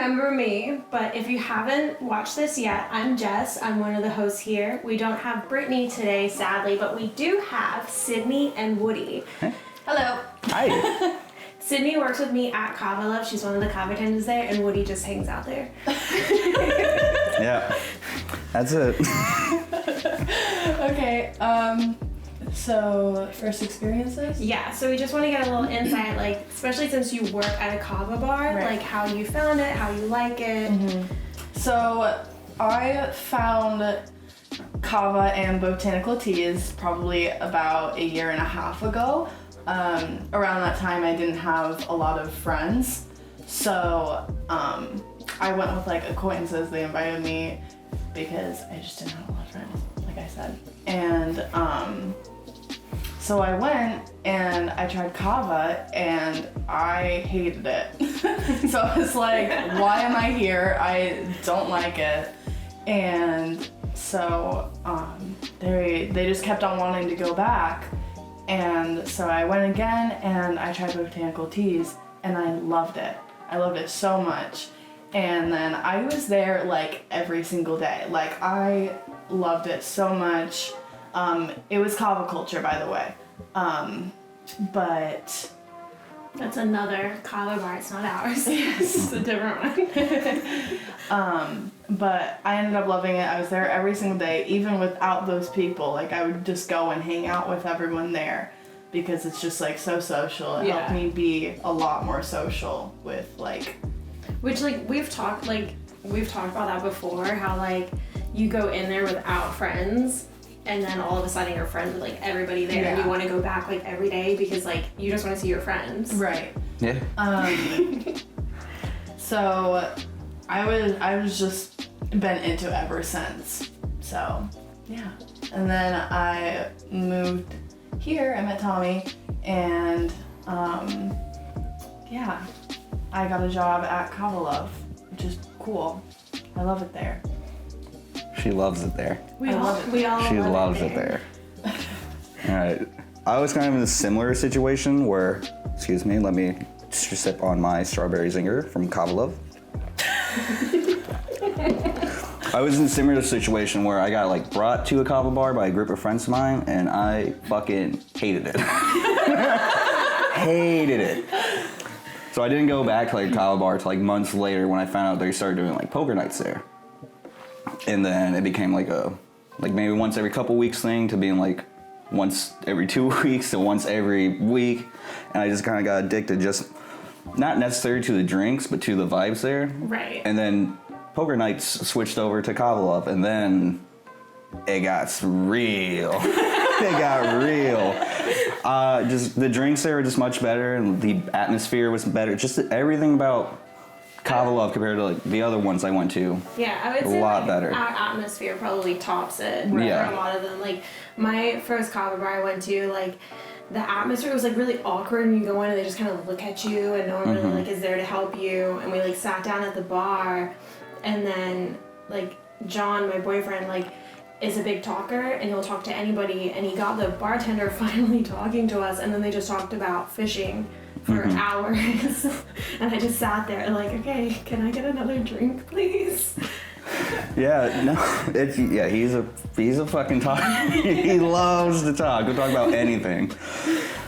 remember me, but if you haven't watched this yet, I'm Jess. I'm one of the hosts here. We don't have Brittany today, sadly, but we do have Sydney and Woodie. Hey. Hello. Hi. Sydney works with me at Kava Love. She's one of the Kava attendants there, and Woodie just hangs out there. Yeah, that's it. Okay, so first experiences? Yeah, so we just want to get a little insight, like, especially since you work at a Kava bar, Right. like how you found it, how you like it. Mm-hmm. So I found Kava and botanical teas probably about a year and a half ago. Around that time I didn't have a lot of friends, so I went with like acquaintances. They invited me because I just didn't have a lot of friends, like I said. And so I went and I tried Kava and I hated it. So I was like, why am I here? I don't like it. And so they just kept on wanting to go back. And so I went again and I tried botanical teas and I loved it. I loved it so much. And then I was there like every single day. Like I loved it so much. It was Kava culture, by the way. But That's another Kava bar, it's not ours. Yes, it's a different one. But I ended up loving it. I was there every single day, even without those people. Like I would just go and hang out with everyone there because it's just like so social. It helped me be a lot more social with like. Which like we've talked about that before, how like you go in there without friends and then all of a sudden you're friends with like everybody there and you want to go back like every day because like you just want to see your friends. Right. Yeah. So I was just been into it ever since. So yeah. And then I moved here. I met Tommy and I got a job at Kava Love, which is cool. I love it there. She loves it there. We all She loves it there. All right. I was kind of in a similar situation where, excuse me, let me sip on my strawberry zinger from Kava Love. I was in a similar situation where I got like brought to a Kava bar by a group of friends of mine and I fucking hated it. Hated it. So I didn't go back to like Kava bar till like months later when I found out they started doing like poker nights there. And then it became like a, like maybe once every couple weeks thing to being like once every 2 weeks to once every week. And I just kind of got addicted, just not necessarily to the drinks, but to the vibes there. Right. And then poker nights switched over to Kava Love, and then it got real. It got real. Just the drinks there were just much better, and the atmosphere was better. Just everything about Kava Love compared to like the other ones I went to. Yeah, I would say a lot like, better. Our atmosphere probably tops it for Yeah. a lot of them. Like my first Kava bar I went to, like the atmosphere was like really awkward and you go in and they just kind of look at you and no one really like is there to help you. And we like sat down at the bar and then like John, my boyfriend, like is a big talker and he'll talk to anybody and he got the bartender finally talking to us and then they just talked about fishing for hours. And I just sat there like, okay, can I get another drink, please? Yeah, no, he's a fucking talker. He loves to talk. We'll talk about anything.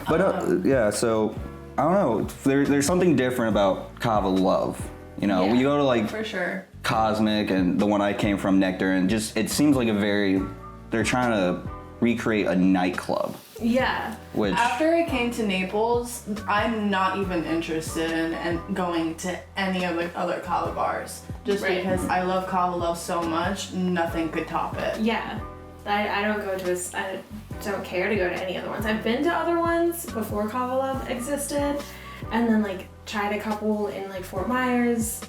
But so I don't know. There's something different about Kava Love. You know, when you go to like For sure. Cosmic and the one I came from, Nectar, and just it seems like they're trying to recreate a nightclub. Yeah. Which After I came to Naples, I'm not even interested in going to any of the other Kava bars. Just because I love Kava Love so much, nothing could top it. Yeah. I don't care to go to any other ones. I've been to other ones before Kava Love existed, and then like tried a couple in like Fort Myers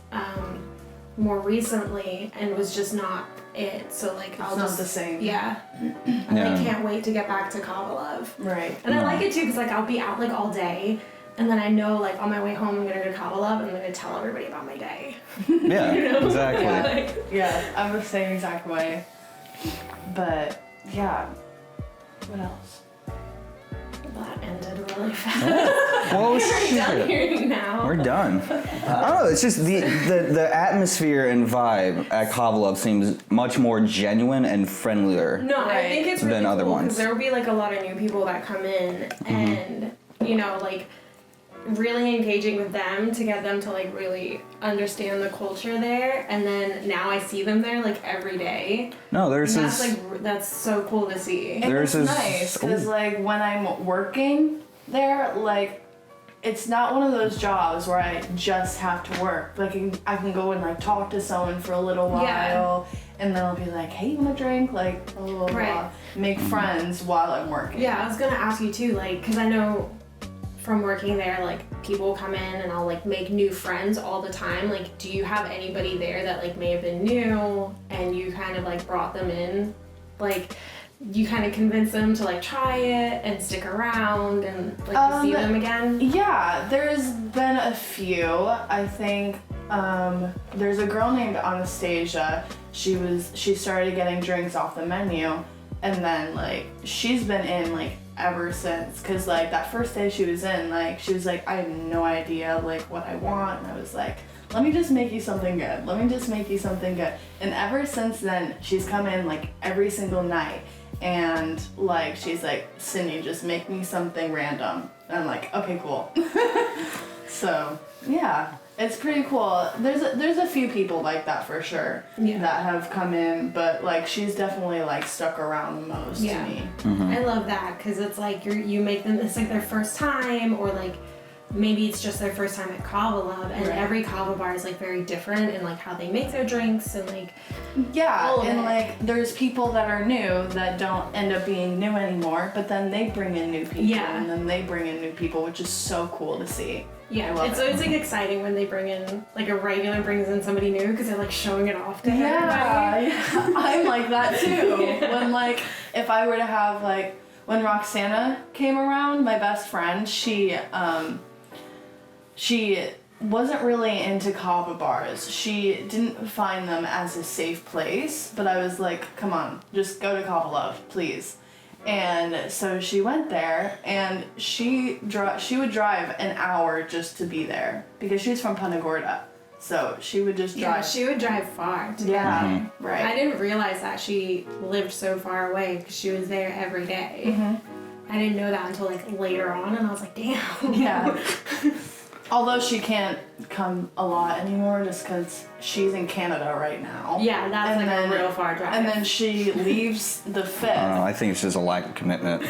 more recently, and it was just not it. So like It's not the same. Yeah. I can't wait to get back to Kava Love. Right. And I like it too because like I'll be out like all day, and then I know like on my way home I'm gonna go to Kava Love and I'm gonna tell everybody about my day. Yeah, You know? exactly. Yeah, I'm the same exact way. But yeah. What else? That ended really fast. Well, We're shit. done here now. We're done. I don't know. It's just the atmosphere and vibe at Kava Love seems much more genuine and friendlier. No, I think it's really than other cool ones. because there will be like a lot of new people that come in and like really engaging with them to get them to like really understand the culture there, and then now I see them there like every day. No, there's and this. that's so cool to see. And There's it's this- nice because like when I'm working there, like it's not one of those jobs where I just have to work. Like I can go and like talk to someone for a little while, Yeah. and then I'll be like, hey, you want a drink? Like blah blah blah. Right. Make friends while I'm working. Yeah, I was gonna ask you too, like, because I know from working there, like, people come in and I'll, like, make new friends all the time. Like, do you have anybody there that, like, may have been new and you kind of, like, brought them in? Like, you kind of convince them to, like, try it and stick around and, like, you see them again? Yeah, there's been a few. I think there's a girl named Anastasia. She started getting drinks off the menu, and then, like, she's been in, like, ever since, because like that first day she was in, like she was like, I have no idea like what I want, and I was like, let me just make you something good, and ever since then she's come in like every single night, and like she's like, Sydney, just make me something random, and I'm like, okay, cool. So yeah, it's pretty cool. There's a few people like that for sure, that have come in, but like she's definitely like stuck around the most to me. I love that because it's like you make them, it's like their first time, or like maybe it's just their first time at Kava Love, and every Kava bar is like very different in like how they make their drinks and like and like there's people that are new that don't end up being new anymore, but then they bring in new people, and then they bring in new people, which is so cool to see. Yeah, it's always like exciting when they bring in, like a regular brings in somebody new because they're like showing it off to everybody. Yeah, I'm like that too. When like, if I were to have like, when Roxana came around, my best friend, she wasn't really into kava bars. She didn't find them as a safe place, but I was like, come on, just go to Kava Love, please. And so she went there, and she would drive an hour just to be there because she's from Punta Gorda. So she would just drive. Yeah, she would drive far to right. I didn't realize that she lived so far away because she was there every day. I didn't know that until like later on, and I was like, damn. Yeah. Although she can't come a lot anymore just because she's in Canada right now. Yeah, that's like a real far drive. And then she leaves the 5th. I don't know. I think it's just a lack of commitment.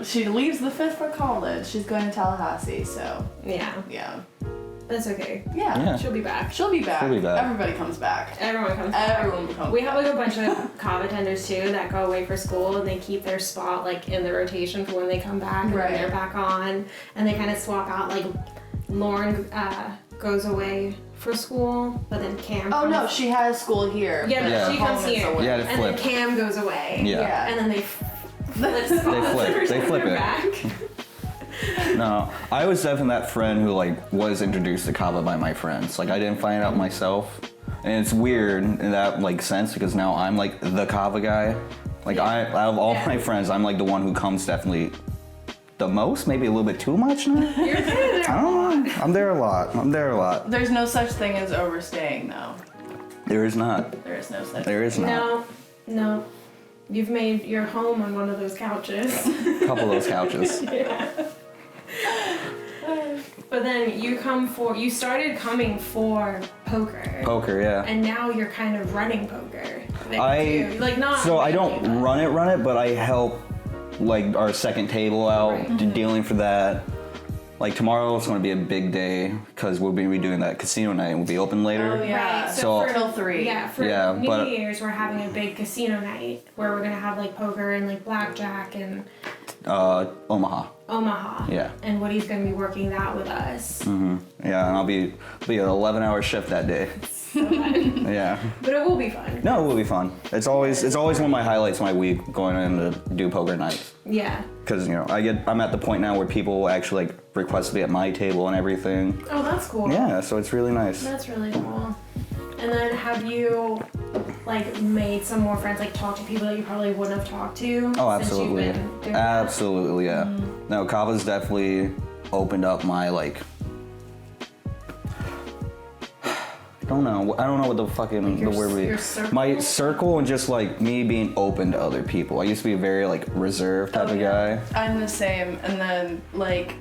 She leaves the 5th for college. She's going to Tallahassee, so. Yeah. That's okay. Yeah. She'll be back. She'll be back. She'll be back. Everybody comes back. Everyone comes back. Everyone comes We have like a bunch of kava tenders too that go away for school, and they keep their spot like in the rotation for when they come back, and then they're back on, and they kind of swap out. Like Lauren goes away for school, but then Cam. Oh no, she has school here. Yeah, no, she comes here. Yeah, to and flip. then Cam goes away. Yeah. And then they flip spots. They flip it. Back. No, I was definitely that friend who like was introduced to kava by my friends. Like I didn't find it out myself, and it's weird in that like sense because now I'm like the kava guy. Like out of all my friends, I'm like the one who comes definitely the most, maybe a little bit too much now. You're there. I don't know. I'm there a lot. There's no such thing as overstaying, though. There is not. There is no such. There is not. No. You've made your home on one of those couches. A couple of those couches. But then you started coming for poker. Poker, yeah. And now you're kind of running poker. So I don't run it, but I help like our second table out, dealing for that. Like tomorrow is going to be a big day because we'll be redoing that casino night and we'll be open later. Oh yeah. Right. So till 3. Yeah, for New Year's we're having a big casino night where we're gonna have like poker and like blackjack and Omaha. Yeah. And Woodie's gonna be working that with us. Yeah, and I'll be an 11-hour shift that day. So fun. Yeah. But it will be fun. No, it will be fun. It's always one of my highlights of my week going in to do poker nights. Yeah. Because I'm at the point now where people actually like request to be at my table and everything. Oh, that's cool. Yeah, so it's really nice. That's really cool. And then have you like made some more friends, like talk to people that you probably wouldn't have talked to? Oh, absolutely. Since you've been doing Absolutely, yeah. No, Kava's definitely opened up my, like, I don't know what the fucking the word would be. Your circle? My circle and just like me being open to other people. I used to be a very like reserved type of guy. I'm the same, and then like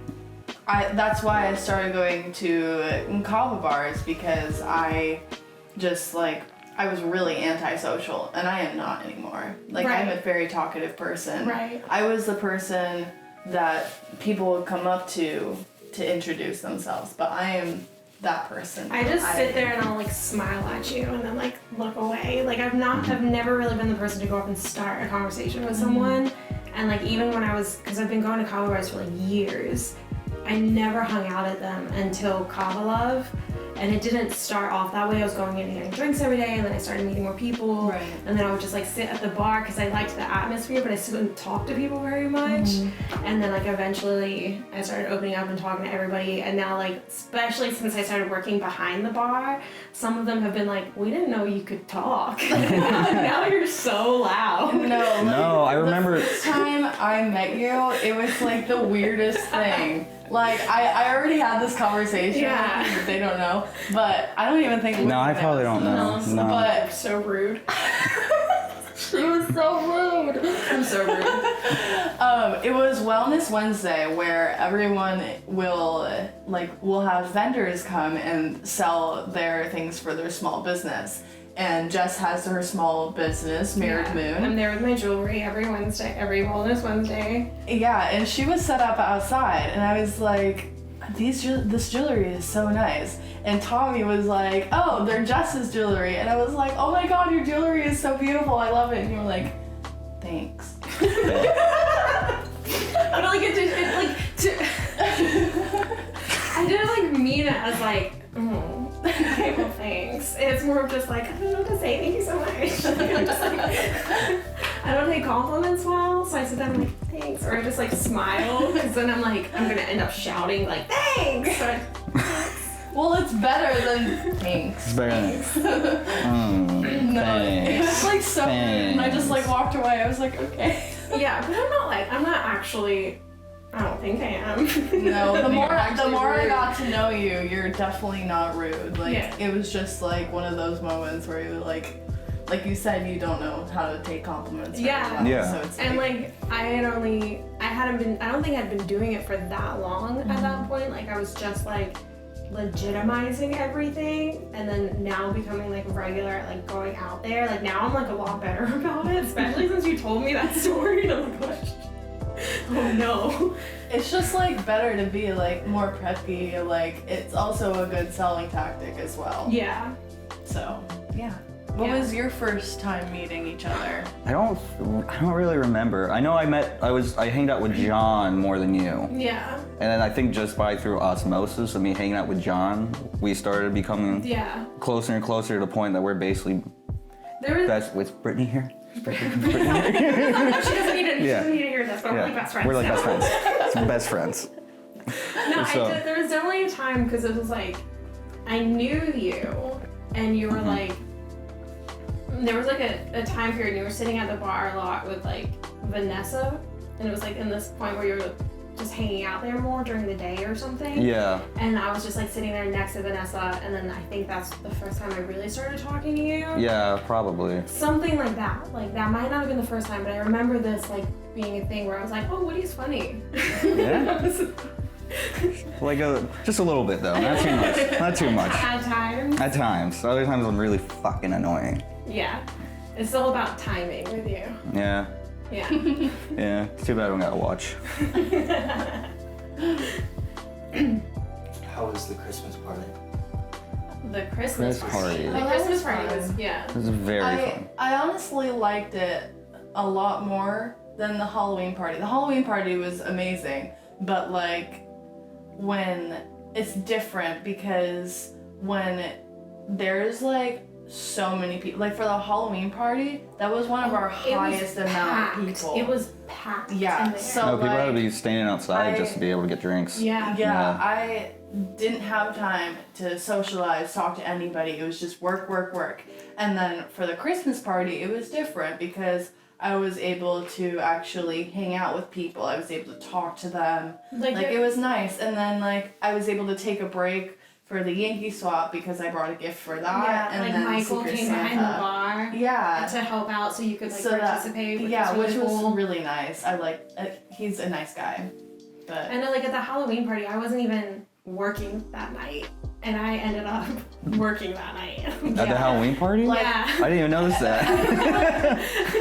that's why I started going to kava bars, because I just like I was really antisocial, and I am not anymore. Like I'm a very talkative person. Right. I was the person that people would come up to introduce themselves, but I am that person. I just sit there and I'll like smile at you and then like look away. Like I've never really been the person to go up and start a conversation with someone. And like even when because I've been going to kava bars for like years, I never hung out at them until Kava Love. And it didn't start off that way. I was going in and getting drinks every day, and then I started meeting more people. Right. And then I would just like sit at the bar because I liked the atmosphere, but I still didn't talk to people very much. And then like eventually I started opening up and talking to everybody. And now like, especially since I started working behind the bar, some of them have been like, we didn't know you could talk. Now you're so loud. No, I remember. The first time I met you, it was like the weirdest thing. Like, I already had this conversation. Yeah. They don't know. But I don't even think... No, I probably don't know. No. But... So rude. She was so rude. I'm so rude. It was Wellness Wednesday, where everyone will have vendors come and sell their things for their small business. And Jess has her small business, Mirrored Moon. I'm there with my jewelry every Wednesday, every Wellness Wednesday. Yeah, and she was set up outside, and I was like, this jewelry is so nice. And Tommy was like, oh, they're Jess's jewelry. And I was like, oh my god, your jewelry is so beautiful, I love it. And you were like, thanks. But like I didn't like mean it as like, okay, well thanks. It's more of just like, I don't know what to say, thank you so much. I'm just like, I don't take compliments well, so I sit down and I'm like, thanks. Or I just like smile, because then I'm like, I'm gonna end up shouting like, thanks. So well, it's better than thanks. It's better. No, it was like so rude, and I just like walked away. I was like, okay. yeah, but I'm not actually, I don't think I am. No, the more I got to know you, you're definitely not rude. Like, yeah. It was just like one of those moments where you're like you said, you don't know how to take compliments. Yeah. Well, yeah. So it's and like, I don't think I'd been doing it for that long at that point. Like, I was just like legitimizing everything, and then now becoming like regular at like going out there. Like, now I'm like a lot better about it, especially since you told me that story. And I'm like, oh no. It's just like better to be like more preppy. Like, it's also a good selling tactic as well. Yeah. So yeah. What was your first time meeting each other? I don't really remember. I know I hanged out with John more than you. Yeah. And then I think just through osmosis of me hanging out with John, we started becoming closer and closer to the point that we're basically with Brittany here. Brittany here. She doesn't need to hear this, but we're like best friends. We're like best friends. Best friends. No, So- there was definitely a time, because it was like, I knew you, and you were like, there was like a time period, and you were sitting at the bar a lot with like Vanessa, and it was like in this point where you were just hanging out there more during the day or something. Yeah. And I was just like sitting there next to Vanessa, and then I think that's the first time I really started talking to you. Yeah, probably. Something like that. Like, that might not have been the first time, but I remember this like being a thing where I was like, oh, Woodie's funny. Yeah. Like just a little bit though, not too much. Not too much. At times. At times. Other times I'm really fucking annoying. Yeah. It's all about timing with you. Yeah. Yeah. Yeah. It's too bad I don't gotta watch. How was the Christmas party? The Christmas party. The Christmas party was, yeah. It was very fun. I honestly liked it a lot more than the Halloween party. The Halloween party was amazing, but like when it's different, because when there's like so many people, like for the Halloween party, that was one of our highest amount of people. It was packed. Yeah, in there. so No, people had to like, be standing outside just to be able to get drinks. Yeah. Yeah, didn't have time to socialize, talk to anybody. It was just work, work, work. And then for the Christmas party, it was different because I was able to actually hang out with people. I was able to talk to them. Like it was nice. And then like I was able to take a break for the Yankee swap because I brought a gift for that. Yeah, and like then Michael Secret came Santa. behind the bar. Yeah. To help out so you could like So participate. which cool. was really nice. I like. He's a nice guy. But I know, like at the Halloween party, I wasn't even working that night, and I ended up working that night. At the Halloween party? Yeah. I didn't even notice that.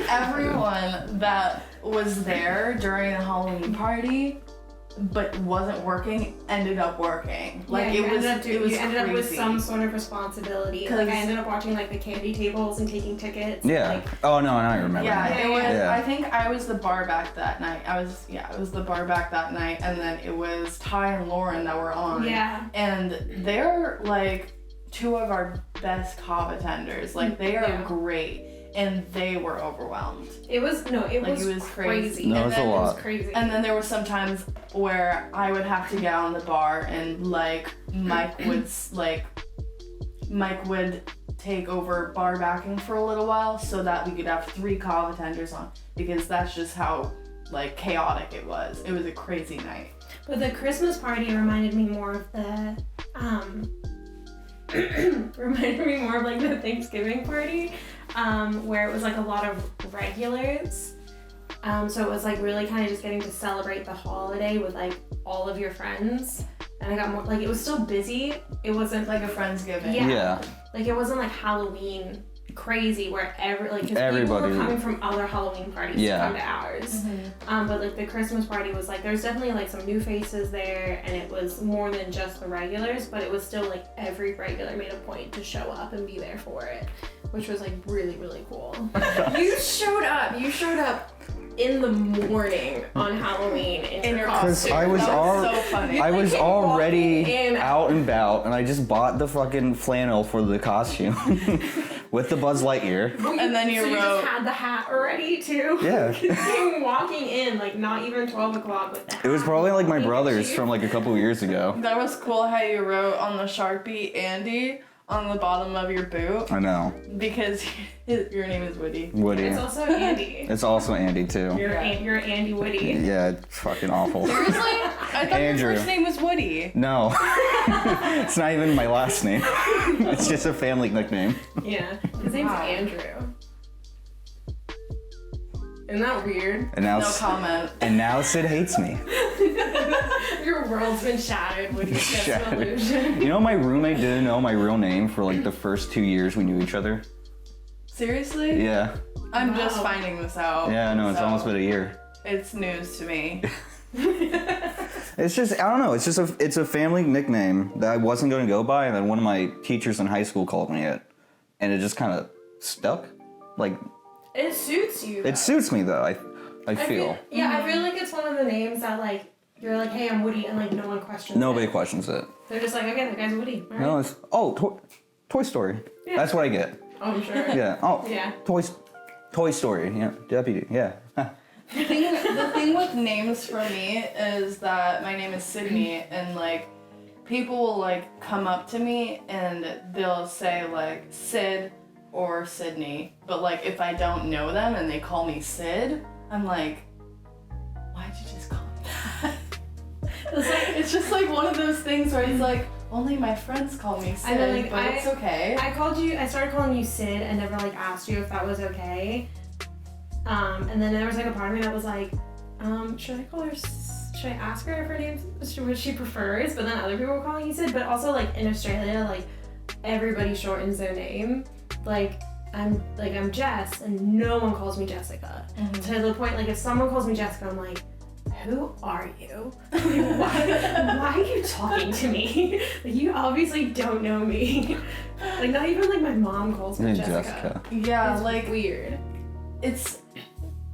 everyone that was there during the Halloween party but wasn't working ended up working. Like yeah, it was you ended up with crazy. some sort of responsibility. Like I ended up watching like the candy tables and taking tickets. Yeah. Like, Oh no, I remember. Yeah, now. it was. Yeah. I think I was the bar back that night. It was the bar back that night, and then it was Ty and Lauren that were on. Yeah. And they're like two of our best kava tenders. Like they are great, and they were overwhelmed. it was crazy. No, And it's then a lot. It was crazy. And then there were some times where I would have to get on the bar and like Mike would take over bar backing for a little while so that we could have 3 kava tenders on because that's just how like chaotic it was. It was a crazy night. But the Christmas party reminded me more of the like the Thanksgiving party, where it was like a lot of regulars. So it was like really kind of just getting to celebrate the holiday with like all of your friends. And I got more, like it was still busy. It wasn't Like a Friendsgiving. Yeah. Like it wasn't like Halloween crazy where cause people Everybody- were coming from other Halloween parties to come to ours. But like the Christmas party was like there's definitely like some new faces there, and it was more than just the regulars, but it was still like every regular made a point to show up and be there for it, which was like really, really cool. You showed up in the morning on Halloween in your costume. I was That was so funny. I was came already walking in. out and about, and I just bought the fucking flannel for the costume with the Buzz Lightyear. And then you so you wrote- just had the hat already too? Yeah. You came walking in like not even 12 o'clock with the hat. It was probably like my Look at brother's you. from like a couple years ago. That was cool how you wrote on the Sharpie Andy on the bottom of your boot I know. because your name is Woody. Woody. It's also Andy. It's also Andy too. You're Andy Woody. Yeah, it's fucking awful. Seriously? I thought Andrew. your first name was Woody. No. It's not even my last name. It's just a family nickname. Yeah. His name's Wow. Andrew. Isn't that weird? And now No comment. and now Sid hates me. Your world's been shattered with your Jess Shattered. illusion. You know my roommate didn't know my real name for like the first 2 years we knew each other? Seriously? Yeah. I'm just Wow. finding this out. Yeah, no, it's so almost been a year. It's news to me. It's just, I don't know, it's a family nickname that I wasn't going to go by, and then one of my teachers in high school called me it. And it just kind of stuck. Like, It suits you. it suits me though, I feel. I feel like it's one of the names that like you're like, hey, I'm Woody, and like no one questions Nobody it. questions it. They're just like, okay, that guy's Woody. All right. No, it's, Toy Story. Yeah. That's what I get. Oh, I'm sure. Yeah. Oh, Yeah. Toy Story. Yeah. Deputy. Yeah. The thing with names for me is that my name is Sydney, and like people will like come up to me and they'll say like Sid or Sydney, but like if I don't know them and they call me Sid, I'm like, why'd you just call me that? It's just like one of those things where it's like only my friends call me Sid, I know, like, but it's okay. I started calling you Sid and never like asked you if that was okay. And then there was like a part of me that was like, should I ask her if her name, what she prefers? But then other people were calling you Sid. But also like in Australia, like everybody shortens their name. Like I'm Jess, and no one calls me Jessica. To the point like if someone calls me Jessica, I'm like, who are you? Why are you talking to me? Like you obviously don't know me. Like not even like my mom calls me Jessica. Yeah, It's like weird.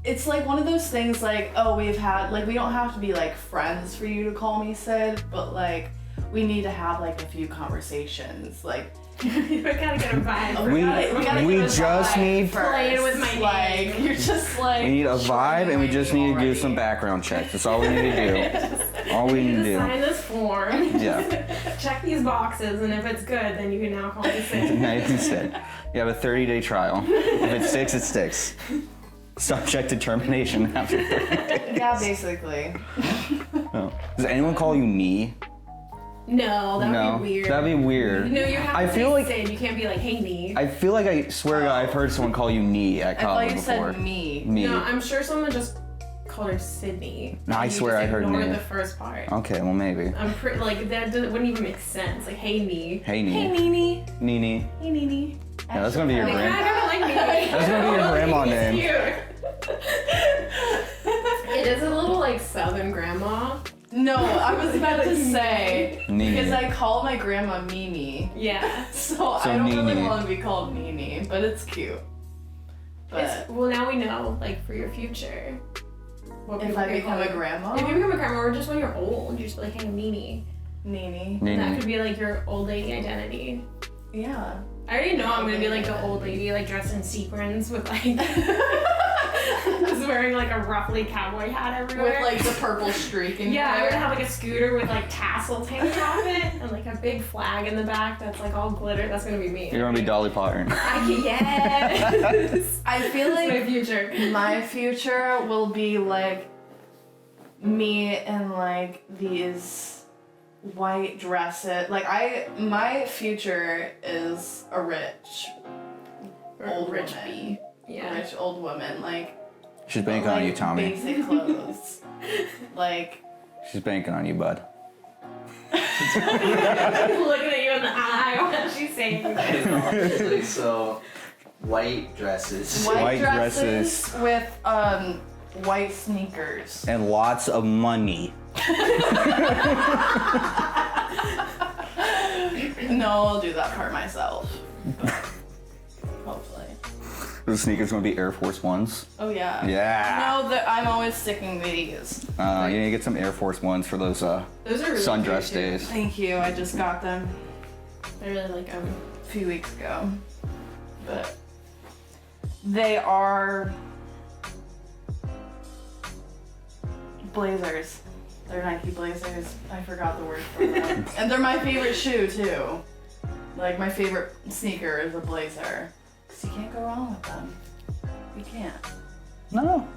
It's like one of those things like, oh, we don't have to be like friends for you to call me Sid, but like we need to have like a few conversations. Like We gotta get a vibe. we gotta we get a just vibe need- first. Playing with my like name. You're just like We need a vibe, and we just need to do some back. background checks. That's all we need to do. All we need to Just do. sign this form. Yeah. Check these boxes, and if it's good, then you can now call me sick. Now you can sit. You have a 30-day trial. If it sticks, it sticks. Subject to termination after 30 days. Yeah, basically. No. Does anyone call you knee? No, that No. would be weird. That'd be weird. No, you have I to feel say like Sid. You can't be like, hey, knee. I feel like I swear to God, I've heard someone call you knee at I thought college you before. said me. Me. No, I'm sure someone just called her Sydney. No, I You swear just I heard ignored knee. the first part. Okay, well maybe. I'm pretty like wouldn't even make sense. Like, hey, knee. Hey knee. Hey, Nene. Nene. Hey, Nene. Yeah, that's gonna be your Like, brand. I kind of like knee. That's gonna be your grandma He's name. cute. It is a little like Southern grandma. No, I was about to say, Nene. because I call my grandma Mimi. Yeah. So I don't really Nene. want to be called Nene, but it's cute. But Well, now we know, like, for your future. What if people I can become call a you. grandma, If you become a grandma, or just when you're old, you just be like, hey, Nene. Nene. And that Nene. could be like your old lady identity. Yeah. I already know I'm gonna be like the old lady, like dressed in sequins with like just wearing like a ruffly cowboy hat everywhere. With like the purple streak in yeah, I'm your gonna hair. have like a scooter with like tassels hanging off it and like a big flag in the back that's like all glitter. That's gonna be me. You're gonna be Dolly Parton. Yes. I feel That's my like future. my future will be like me in like these white dresses. Like my future is a rich old rich woman. bee. Yeah. A rich old woman. Like She's banking on you, Tommy. Basic clothes. Like She's banking on you, bud. Looking at you in the eye when she's saying that. So, white dresses. white White dresses with white sneakers. And lots of money. No, I'll do that part myself. But hopefully. The sneakers gonna be Air Force Ones. Oh yeah. Yeah. No, that I'm always sticking to these. You need to get some Air Force Ones for those Those are really sundress cute, too. days. Thank you. I just got them I really like them. a few weeks ago. But they are blazers. They're Nike Blazers. I forgot the word for them. And they're my favorite shoe too. Like my favorite sneaker is a blazer. Cause you can't go wrong with them. You can't. No.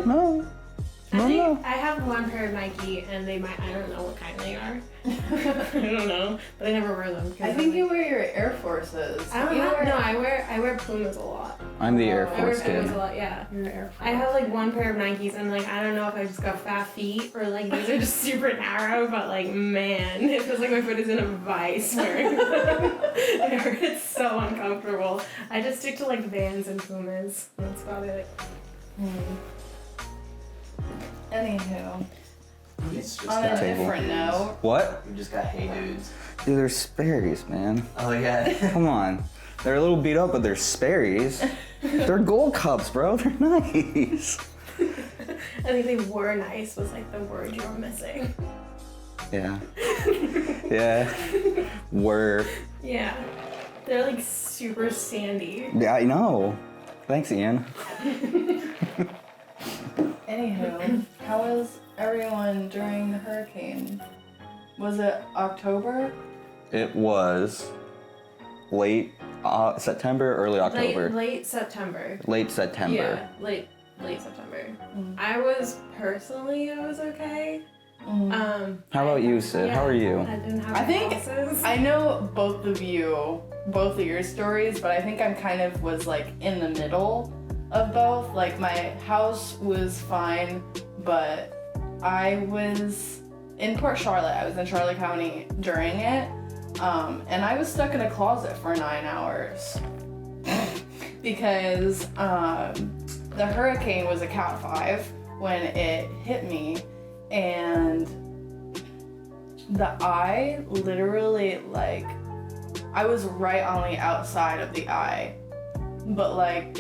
No. I No, think no. I have one pair of Nike and they might, I don't know what kind they are. I don't know, but I never wear them. 'cause I I'm think like- you wear your Air Forces. I don't You have, wear- no, I wear Pumas a lot. I'm the Air I I wear Force Pumas kid. a lot, yeah. Your Air Force. I have like one pair of Nikes and like I don't know if I just got fat feet or like these are just super narrow, but like man, it feels like my foot is in a vice wearing them. It's so uncomfortable. I just stick to like Vans and Pumas. That's about it. Anywho, It's just on a got, table. different note, What? we just got hey dudes. Dude, they're Sperry's, man. Oh yeah. Come on. They're a little beat up, but they're Sperry's. They're gold cups, bro. They're nice. I think they were nice was like the word you were missing. Yeah. Yeah. Were. Yeah. They're like super sandy. Yeah, I know. Thanks, Ian. anywho, how was everyone during the hurricane? Was it October? It was late September, early October. Late September. Late September. Yeah, late September. I was okay. How about you, Sid? How are you? I didn't have I think bosses. I know both of your stories, but I think I'm kind of was like in the middle of both. Like my house was fine, but I was in Port Charlotte. I was in Charlotte County during it, and I was stuck in a closet for 9 hours because the hurricane was a Cat 5 when it hit me, and the eye literally, like, I was right on the outside of the eye, but like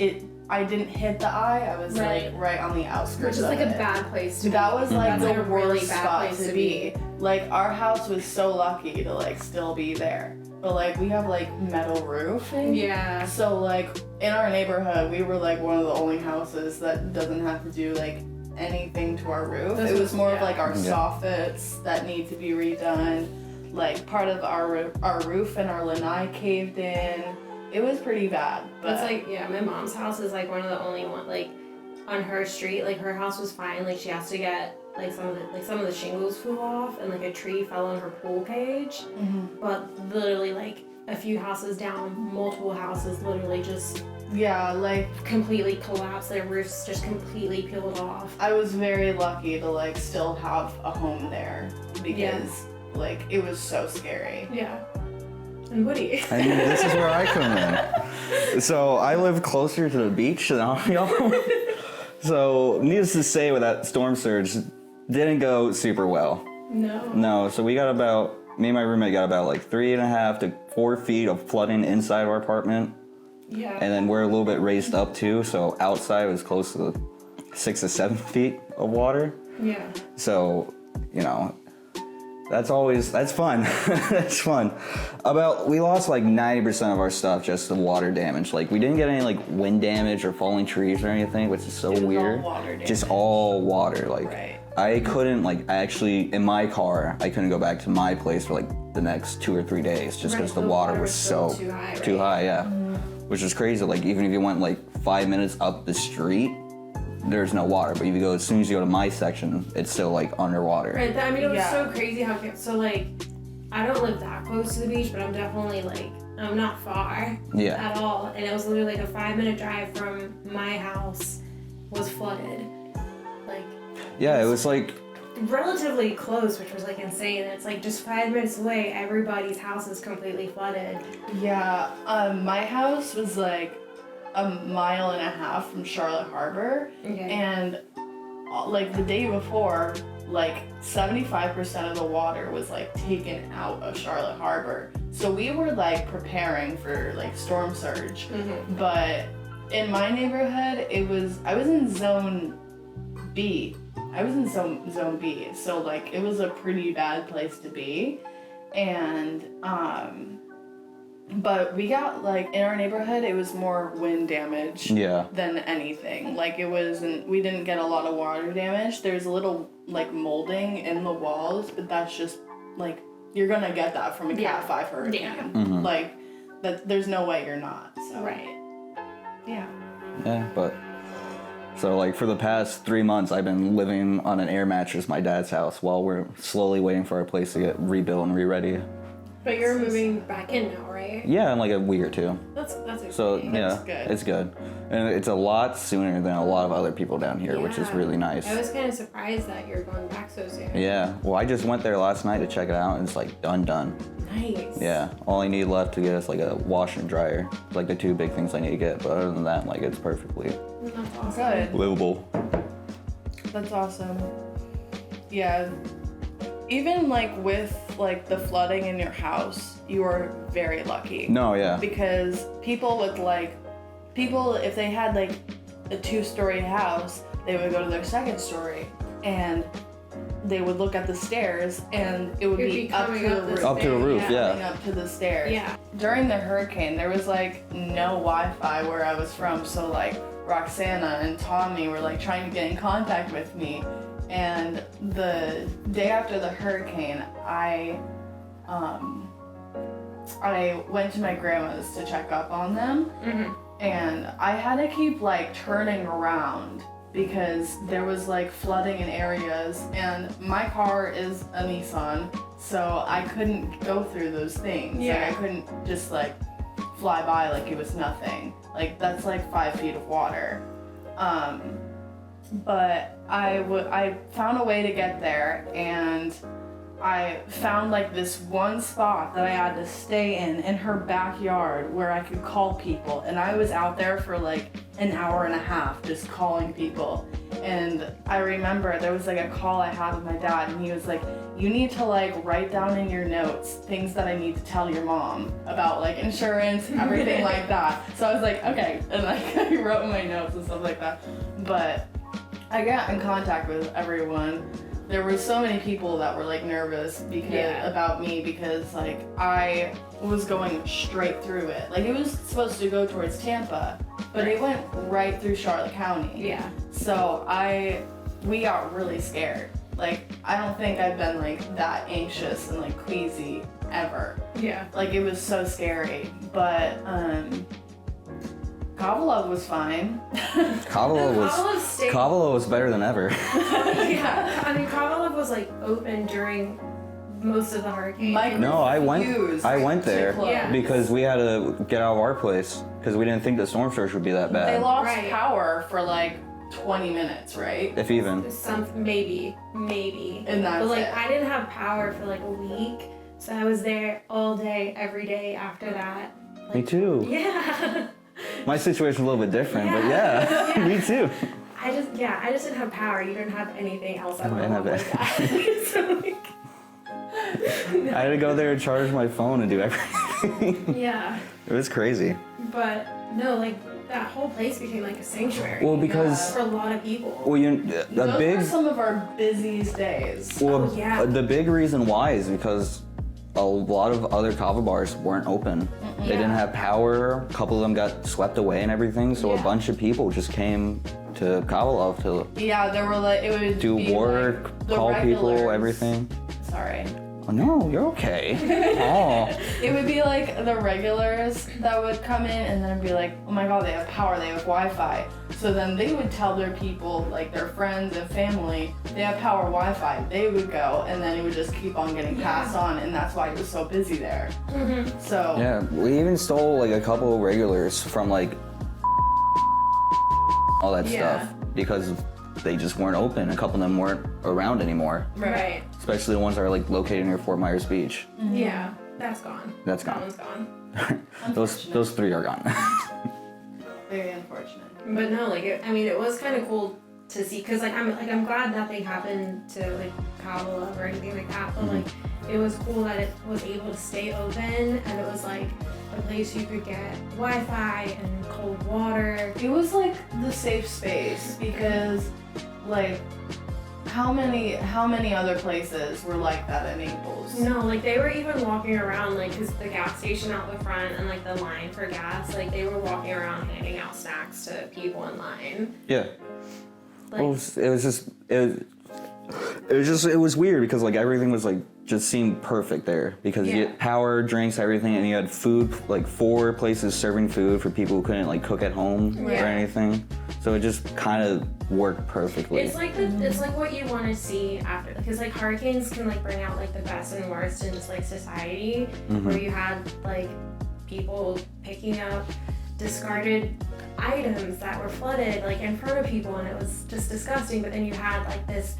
I didn't hit the eye, I was Right. like right on the outskirts Which is of like a it. bad place to That be. was like That's the like a really worst bad spot place to be. Like our house was so lucky to like still be there, but like we have like metal roofing. Yeah. So like in our neighborhood, we were like one of the only houses that doesn't have to do like anything to our roof. It was more of like our Yeah. soffits that need to be redone. Like part of our roof and our lanai caved in. It was pretty bad. But It's like, yeah, my mom's house is like one of the only one, like on her street, like her house was fine. Like she has to get like some of the shingles flew off and like a tree fell on her pool cage. But literally like a few houses down, multiple houses literally just yeah, like completely collapsed. Their roofs just completely peeled off. I was very lucky to like still have a home there because like it was so scary. Yeah. And Woodie. And this is where I come in. So I live closer to the beach than all y'all. So needless to say, with that storm surge, didn't go super well. No, so me and my roommate got about like 3.5 to 4 feet of flooding inside of our apartment. Yeah. And then we're a little bit raised up too, so outside was close to 6 to 7 feet of water. Yeah. So, that's fun. That's fun. We lost like 90% of our stuff just to water damage. Like we didn't get any like wind damage or falling trees or anything, which is so It was weird. all water damage. Just all water. Like Right. I couldn't in my car, I couldn't go back to my place for like the next 2 or 3 days just because Right, the water was still so too high, right? yeah. Which is crazy. Like even if you went like 5 minutes up the street, there's no water. But if you go, as soon as you go to my section, it's still like underwater. Right. I mean, it was Yeah. so crazy how so like I don't live that close to the beach, but I'm definitely like I'm not far Yeah. at all, and it was literally like a 5-minute drive from my house was flooded. Like Yeah, it was like relatively close, which was like insane. It's like just 5 minutes away, everybody's house is completely flooded. Yeah, my house was like a mile and a half from Charlotte Harbor, Okay. and like the day before, like 75% of the water was like taken out of Charlotte Harbor. So we were like preparing for like storm surge, but in my neighborhood, I was in zone B. I was in zone B, so like it was a pretty bad place to be, and but we got like in our neighborhood it was more wind damage than anything. Like we didn't get a lot of water damage. There's a little like molding in the walls, but that's just like you're gonna get that from a Cat 5 hurricane. Yeah. Like that, there's no way you're not. So. Right. Yeah. Yeah, but so like for the past 3 months, I've been living on an air mattress at my dad's house while we're slowly waiting for our place to get rebuilt and re-ready. But you're moving back in now, right? Yeah, in like a week or two. That's exciting. So yeah, good. it's good, and it's a lot sooner than a lot of other people down here, which is Yeah. really nice. I was kind of surprised that you're going back so soon. Yeah, well, I just went there last night to check it out, and it's like done. Nice. Yeah, all I need left to get is like a washer and dryer, like the 2 big things I need to get. But other than that, like it's perfectly That's awesome. Good. livable. That's awesome. Yeah. Even like with like the flooding in your house, you are very lucky. No, yeah. Because people if they had like a 2-story house, they would go to their 2nd story and they would look at the stairs and it would be up to coming the up the roof. Up to the roof, Yeah. Coming up to the stairs. Yeah. During the hurricane, there was like no Wi-Fi where I was from, so like Roxana and Tommy were like trying to get in contact with me. And the day after the hurricane, I went to my grandma's to check up on them, and I had to keep like turning around because there was like flooding in areas, and my car is a Nissan, so I couldn't go through those things. Yeah. Like I couldn't just like fly by like it was nothing. Like that's like 5 feet of water. But I found a way to get there, and I found like this one spot that I had to stay in her backyard where I could call people, and I was out there for like an hour and a half just calling people. And I remember there was like a call I had with my dad, and he was like, you need to like write down in your notes things that I need to tell your mom about like insurance, everything like that. So I was like, okay, and like I wrote in my notes and stuff like that. But I got in contact with everyone. There were so many people that were like nervous about me because like I was going straight through it. Like it was supposed to go towards Tampa, but it went right through Charlotte County. Yeah. So I we got really scared. Like, I don't think I've been like that anxious and like queasy ever. Yeah. Like, it was so scary. But Kavalov was fine. Kavala was better than ever. Yeah. I mean, Kavalov was like open during most of the hurricane. No, I went there Yeah. because we had to get out of our place because we didn't think the storm surge would be that They bad, lost Right. power for like 20 minutes, right? if even. Maybe. And that's But like, it. I didn't have power for like a week, so I was there all day, every day after that. Me too. Yeah. My situation's a little bit different, but yeah, Yeah. me too. I just didn't have power. You didn't have anything else at I didn't have home like that. So like, I had to go there and charge my phone and do everything. yeah. It was crazy. But no, like that whole place became like a sanctuary. Well, because for a lot of people. well, Those were some of our busiest days. well, Oh, yeah. the big reason why is because a lot of other kava bars weren't open. They didn't have power. A couple of them got swept away and everything. So a Yeah. bunch of people just came to Kavalov to Yeah, there were like, it would do be work, like the call people, regulars. everything. Sorry. Oh, no, you're okay. Oh, It would be like the regulars that would come in and then be like, oh my god, they have power, they have Wi-Fi. So then they would tell their people, like their friends and family, they have power Wi-Fi. They would go and then it would just keep on getting passed on, and that's why it was so busy there. So yeah. We even stole like a couple of regulars from like all that Yeah. stuff because they just weren't open. A couple of them weren't around anymore. Right. Especially the ones that are like located near Fort Myers Beach. Yeah. That's gone. That's That gone. one's gone. Those three are gone. very unfortunate. But no, like it was kind of cool to see, because I'm glad nothing happened to like Kavala or anything like that. But like it was cool that it was able to stay open, and it was like a place you could get Wi-Fi and cold water. It was like the safe space because like how many other places were like that at Naples? No, like they were even walking around, like, cause the gas station out the front and like the line for gas, like they were walking around handing out snacks to people in line. Yeah. Like, It was weird because like everything was like just seemed perfect there because you Yeah. had power, drinks, everything, and you had food, like 4 places serving food for people who couldn't like cook at home or Yeah. anything. So it just kind of worked perfectly. it's like what you want to see after, because like hurricanes can like bring out like the best and worst in just like society, where you had like people picking up discarded items that were flooded like in front of people, and it was just disgusting. But then you had like this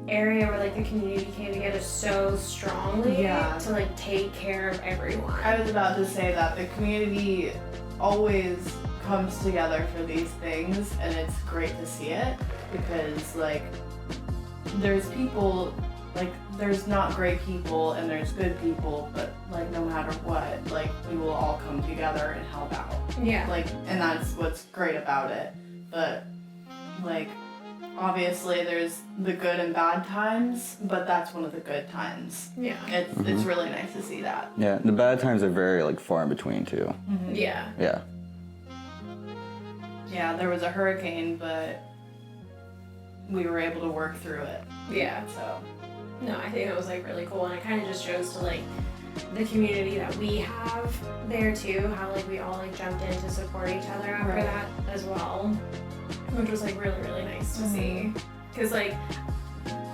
area where like the community came together so strongly Yeah. to like take care of everyone. I was about to say that the community always comes together for these things, and it's great to see it because like there's people, like there's not great people and there's good people, but like no matter what, like we will all come together and help out. Yeah. Like, and that's what's great about it. But like obviously there's the good and bad times, but that's one of the good times. Yeah. It's really nice to see that. Yeah, the bad times are very like far in between too. Yeah. Yeah. Yeah, there was a hurricane, but we were able to work through it. Yeah. So No, I think it was like really cool, and it kind of just shows to like the community that we have there too, how like we all like jumped in to support each other after Right. that as well, which was like really, really nice to see. Because like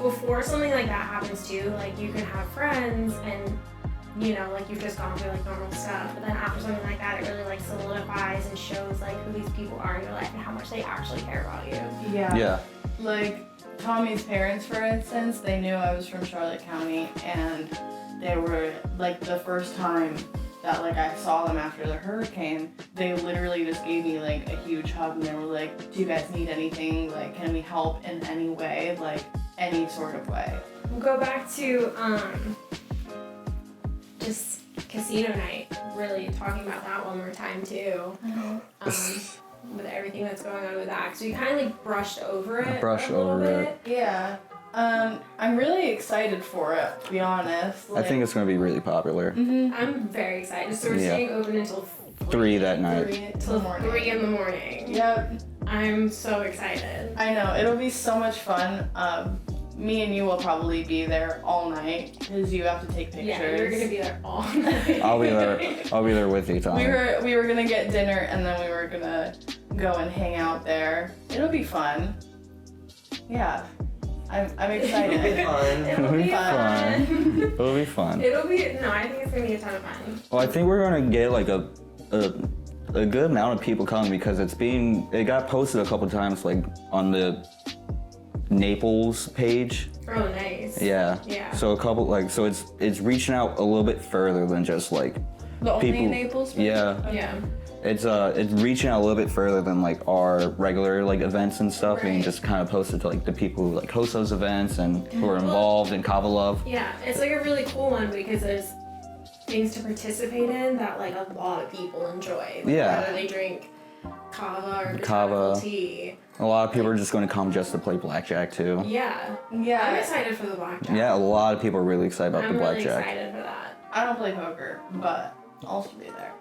before something like that happens too, like you can have friends and you know, like you've just gone through like normal stuff, but then after something like that, it really like solidifies and shows like who these people are in your life and how much they actually care about you. Yeah. Like Tommy's parents, for instance, they knew I was from Charlotte County, and they were like the first time that like I saw them after the hurricane, they literally just gave me like a huge hug, and they were like, do you guys need anything? Like, can we help in any way? Like, any sort of way. We'll go back to just casino night, really talking about that one more time too. With everything that's going on with that, so you kind of like brushed over it. Brushed a little over bit. Yeah. I'm really excited for it, to be honest. I think it's gonna be really popular. I'm very excited. So we're Yeah. staying open until 3 that night. 3 in the till morning. 3 in the morning. Yep. I'm so excited. I know, it'll be so much fun. Me and you will probably be there all night because you have to take pictures. Yeah, you're gonna be there all night. I'll be there with you, Tom. We were gonna get dinner and then we were gonna go and hang out there. It'll be fun. Yeah, I'm excited. It'll be fun. It'll be fun. It'll be, no, I think it's gonna be a ton of fun. Well, I think we're gonna get like a good amount of people coming because it got posted a couple times like on the Naples page. Oh, nice. Yeah. Yeah. So it's reaching out a little bit further than just like The only people. Naples? Yeah. Yeah. It's reaching out a little bit further than like our regular like events and stuff, being Right. just kind of posted to like the people who like host those events and who are involved in Kava Love. Yeah, it's like a really cool one because there's things to participate in that like a lot of people enjoy. Like, Yeah. whether they drink kava or Kava. botanical tea. A lot of people are just going to come just to play blackjack too. Yeah. Yeah. I'm excited for the blackjack. Yeah, a lot of people are really excited about I'm the really blackjack. excited for that. I don't play poker, but I'll also be there.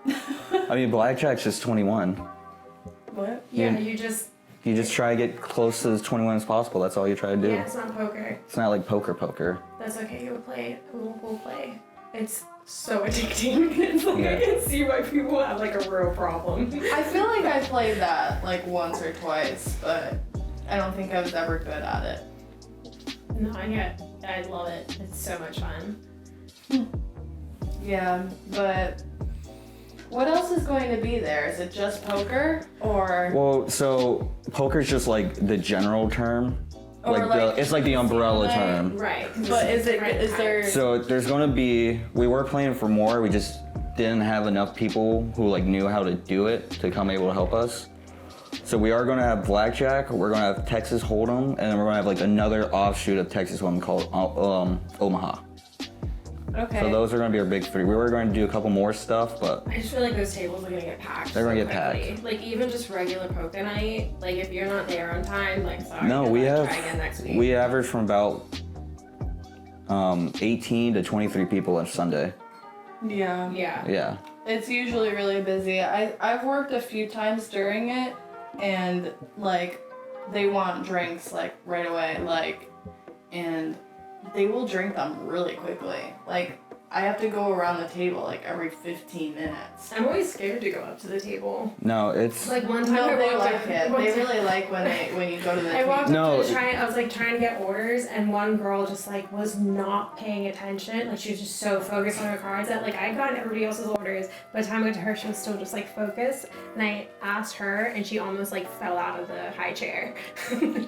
I mean, blackjack's just 21. What? Yeah, Yeah. you just, You just try to get close to as 21 as possible. That's all you try to do. yeah, it's not poker. It's not like poker. That's okay, we'll play. It's so addicting. It's like, Yeah. I can see why people have like a real problem. I feel like I played that like once or twice, but I don't think I was ever good at it. No, I love it. It's so much fun. Yeah, but what else is going to be there? Is it just poker or Well, so poker's just like the general term. Or like it's like the umbrella casino term. Right. 'cause But it's different is there types. So there's gonna be, we were planning for more, we just didn't have enough people who like knew how to do it to come able to help us. So we are gonna have blackjack, we're gonna have Texas Hold'em, and then we're gonna have like another offshoot of Texas Hold'em called Omaha. Okay. So those are gonna be our big three. We were going to do a couple more stuff, but I just feel like those tables are gonna get packed. They're gonna so get packed. quickly. Like even just regular poker night, like if you're not there on time, like sorry. no, good we luck, have, try again next week. we average from about 18 to 23 people on Sunday. Yeah. Yeah. Yeah. It's usually really busy. I've worked a few times during it and like they want drinks like right away, like, and they will drink them really quickly. Like I have to go around the table like every 15 minutes. I'm always scared to go up to the table. No, it's Like one time No, I they walked like up- it. one They time- really like when you go to the I table. walked No, up to I was like trying to get orders and one girl just like was not paying attention. Like she was just so focused on her cards that like I got everybody else's orders. By the time I got to her, she was still just like focused. And I asked her and she almost like fell out of the high chair.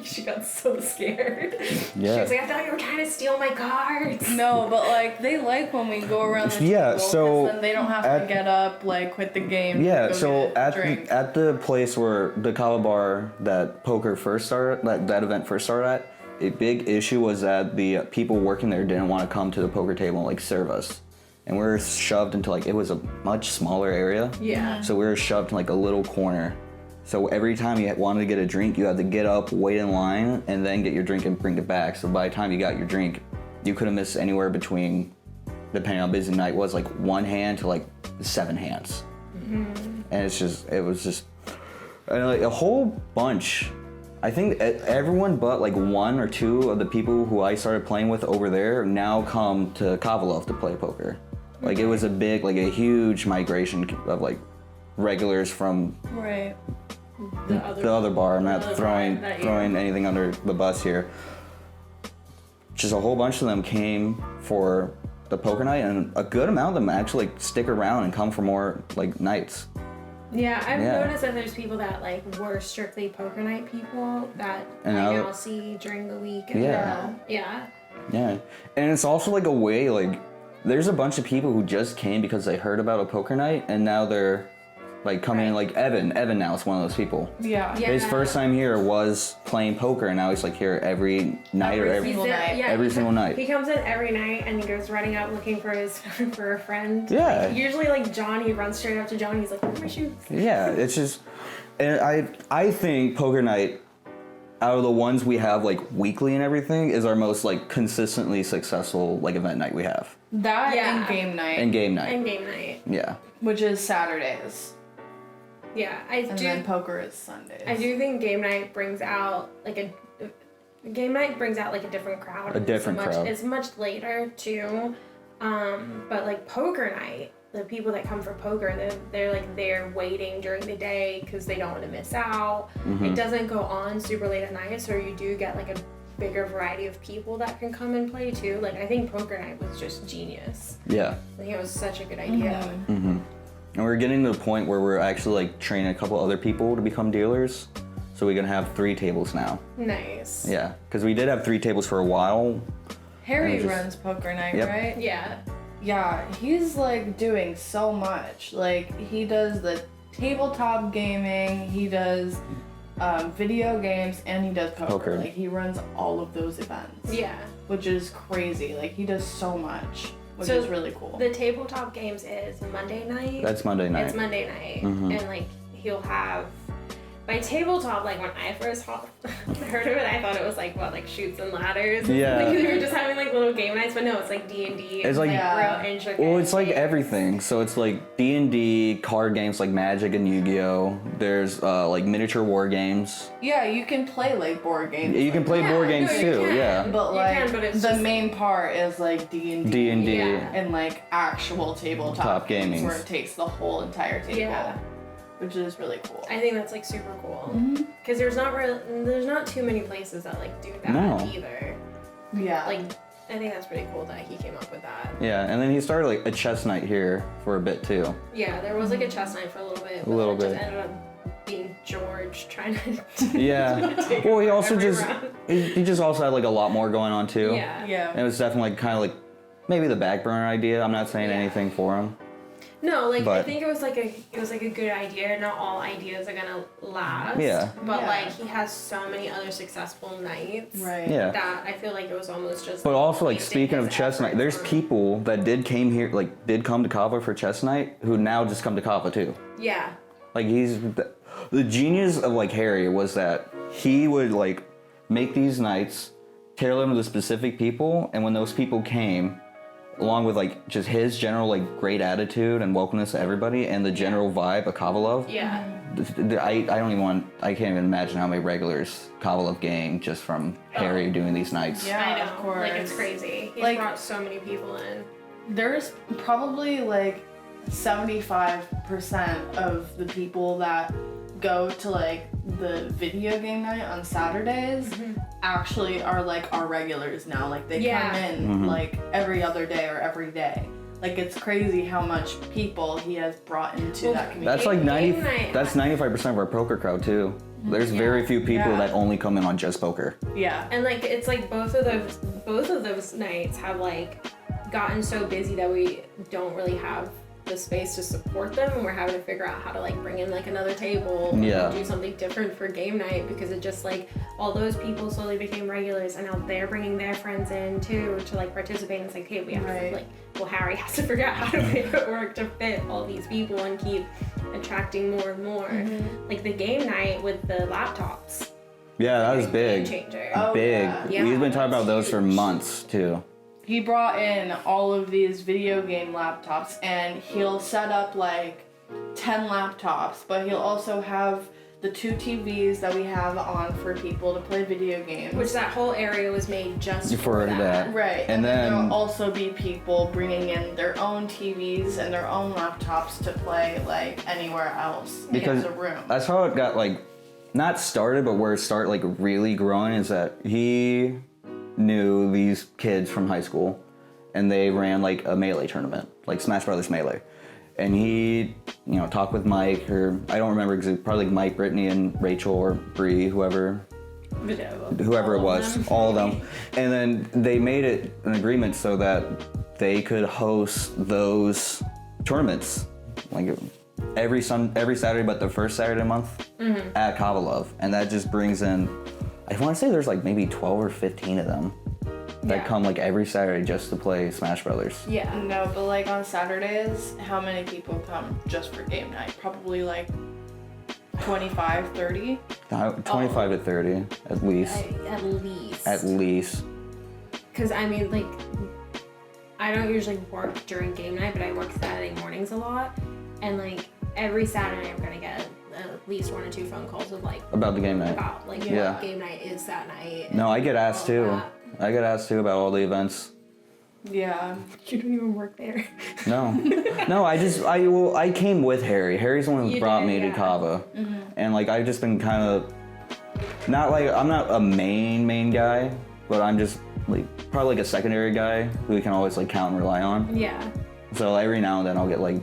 She got so scared. She Yeah. was like, I thought you were trying to steal my cards. No, but like they like when we go around the Yeah, table. 'cause so then they don't have at- to get up, like quit the game. Yeah, go so get a at drink. at the place where the Kava bar that poker first started, that event first started at, a big issue was that the people working there didn't want to come to the poker table and like serve us, and we were shoved into like, it was a much smaller area, Yeah. so we were shoved in like a little corner. So every time you wanted to get a drink, you had to get up, wait in line, and then get your drink and bring it back. So by the time you got your drink, you could have missed anywhere between, depending on how busy the night was, like 1 hand to like 7 hands. And it was just, and like a whole bunch. I think everyone but like 1 or 2 of the people who I started playing with over there now come to Kava Love to play poker. Like it was a huge migration of like regulars from Right. The the other bar. I'm not the other throwing bar that year. throwing anything under the bus here. Just a whole bunch of them came for the poker night, and a good amount of them actually like stick around and come for more like nights. Yeah, I've Yeah. noticed that there's people that like were strictly poker night people that And I now- now see during the week. And Yeah. Yeah. Yeah, and it's also like a way like there's a bunch of people who just came because they heard about a poker night, and now they're like coming in. Like Evan now is one of those people. Yeah. Yeah. His first time here was playing poker, and now he's like here every night or every. single night. Every single night. He comes in every night and he goes running out looking for his for a friend. Yeah. Like, usually like John, he runs straight up to John. He's like, "Where are my shoes?" Yeah, it's just, and I think poker night, out of the ones we have like weekly and everything, is our most like consistently successful like event night we have. That Yeah. and game night, And game night. And game night. Yeah. which is Saturdays. Yeah, And then poker is Sundays. I do think game night brings out like a different crowd. A different crowd. It's much later too, but like poker night, the people that come for poker, they're like there waiting during the day because they don't want to miss out. Mm-hmm. It doesn't go on super late at night, so you do get like a bigger variety of people that can come and play too. Like I think poker night was just genius. Yeah. I think it was such a good idea. Mm-hmm. And we're getting to the point where we're actually like training a couple other people to become dealers. So we can have 3 tables now. Nice. Yeah, because we did have 3 tables for a while. Harry runs poker night, Yep. right? Yeah. Yeah, he's like doing so much. Like he does the tabletop gaming, he does video games, and he does poker. Like he runs all of those events. Yeah. Which is crazy. Like he does so much, which is really cool. The tabletop games is Monday night. That's Monday night. It's Monday night, Mhm. and like he'll have. By tabletop, like when I first heard of it, I thought it was like what, like Chutes and Ladders. Yeah. Like we were just having like little game nights, but no, it's like D&D. It's like- real intricate. Well, it's like games. everything. So it's like D&D, card games like Magic and Yu-Gi-Oh. There's like miniature war games. Yeah, you can play like board games. You can play Yeah, board games no, you too. can. Yeah. But You like can, but it's the just- main part is like D&D. D&D. Yeah. And like actual tabletop Top games gamings. where it takes the whole entire table. Yeah. Which is really cool. I think that's like super cool Mm-hmm. because there's not too many places that like do that No. either. Yeah. Like I think that's pretty cool that he came up with that. Yeah, and then he started like a chess night here for a bit too. Yeah, there was like a chess night for a little bit. But little then it bit. just ended up being George trying to. Yeah. take Well, he over also every just round. he just also had like a lot more going on too. Yeah. yeah. And it was definitely like, kind of like maybe the back burner idea. I'm not saying Yeah. anything for him. No, like I But- think it was like a good idea. Not all ideas are gonna last. Yeah. But Yeah. like he has so many other successful nights. Right. Yeah. That I feel like it was almost just. But also, like, wasting speaking his of chess night, efforts there's on- people that did come to Kava for chess night who now just come to Kava too. Yeah. Like, the genius of, like, Harry was that he would, like, make these nights, tailor them to specific people, and when those people came, along with, like, just his general, like, great attitude and welcomeness to everybody and the general vibe of Kava love, Yeah. I can't even imagine how many regulars Kava love gained just from Harry doing these nights. Yeah. I know. of course. Like it's crazy. He's Like- brought so many people in. There's probably like 75% of the people that go to like the video game night on Saturdays actually are like our regulars now. Like they Yeah. come in Mhm. like every other day or every day. Like it's crazy how much people he has brought into Well, that community. That's like Game 90. night. That's 95% of our poker crowd too. There's very few people Yeah. that only come in on just poker. yeah. And like it's like both of those nights have like gotten so busy that we don't really have the space to support them, and we're having to figure out how to like bring in like another table Yeah. and do something different for game night, because it just like all those people slowly became regulars, and now they're bringing their friends in too to like participate. And it's like, hey, we have Right. to like, well, Harry has to figure out how to make it work to fit all these people and keep attracting more and more. Like the game night with the laptops. Yeah, that was Game big. changer. Oh, Big. yeah. We've been talking that's about those for huge. months too. He brought in all of these video game laptops, and he'll set up like 10 laptops, but he'll also have the 2 TVs that we have on for people to play video games. Which that whole area was made just For for that. Right, And then- there'll also be people bringing in their own TVs and their own laptops to play like anywhere else Because in the room. that's how it got like not started, but where it started like really growing is that he knew these kids from high school, and they ran like a Melee tournament, like Smash Brothers Melee. And he, talked with Mike, or I don't remember exactly, probably like Mike, Brittany, and Rachel, or Bree, whoever it was, all of them. And then they made it an agreement so that they could host those tournaments, like every Saturday, but the first Saturday a month at Kavalov. And that just brings in, I want to say there's like maybe 12 or 15 of them that Yeah. come like every Saturday just to play Smash Brothers. Yeah. No, but like on Saturdays, how many people come just for game night? Probably like 25, 30. 25 to 30 at least. At least. At least. Because I mean, like, I don't usually work during game night, but I work Saturday mornings a lot. And like every Saturday, I'm gonna get at least 1 or 2 phone calls of like About the game night. about like Yeah. what game night is that night. No, I get asked all too. that. I get asked too about all the events. Yeah. You don't even work there. No, no. I came with Harry. Harry's the one who You brought did, me to yeah. Kava, and like I've just been kind of not like I'm not a main guy, but I'm just like probably like a secondary guy who we can always like count and rely on. Yeah. So every now and then I'll get like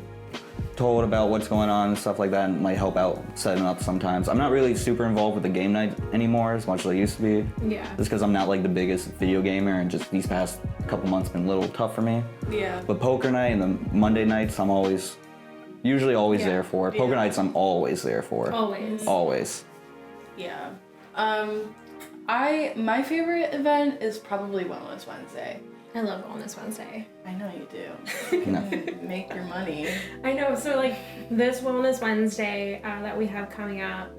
told about what's going on and stuff like that, and might help out setting up sometimes. I'm not really super involved with the game night anymore as much as I used to be. Yeah. Just because I'm not like the biggest video gamer, and just these past couple months been a little tough for me. Yeah. But poker night and the Monday nights, I'm usually always Yeah. there for. Poker Yeah. nights, I'm always there for. Always. Always. Yeah. My favorite event is probably Wellness Wednesday. I love Wellness Wednesday. I know you do. No. Make your money. I know. So like this Wellness Wednesday that we have coming up,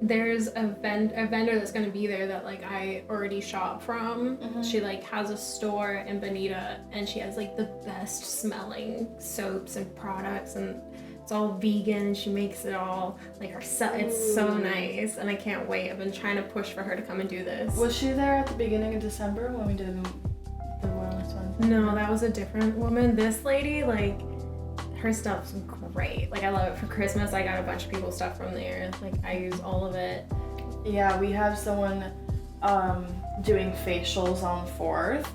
there's a vendor that's gonna be there that like I already shop from. She like has a store in Bonita, and she has like the best smelling soaps and products, and it's all vegan, and she makes it all like herself. It's so nice, and I can't wait. I've been trying to push for her to come and do this. Was she there at the beginning of December when we did the Wellness Wednesday? No, that was a different woman. This lady, like, her stuff's great. Like, I love it. For Christmas, I got a bunch of people's stuff from there. Like, I use all of it. Yeah, we have someone doing facials on 4th.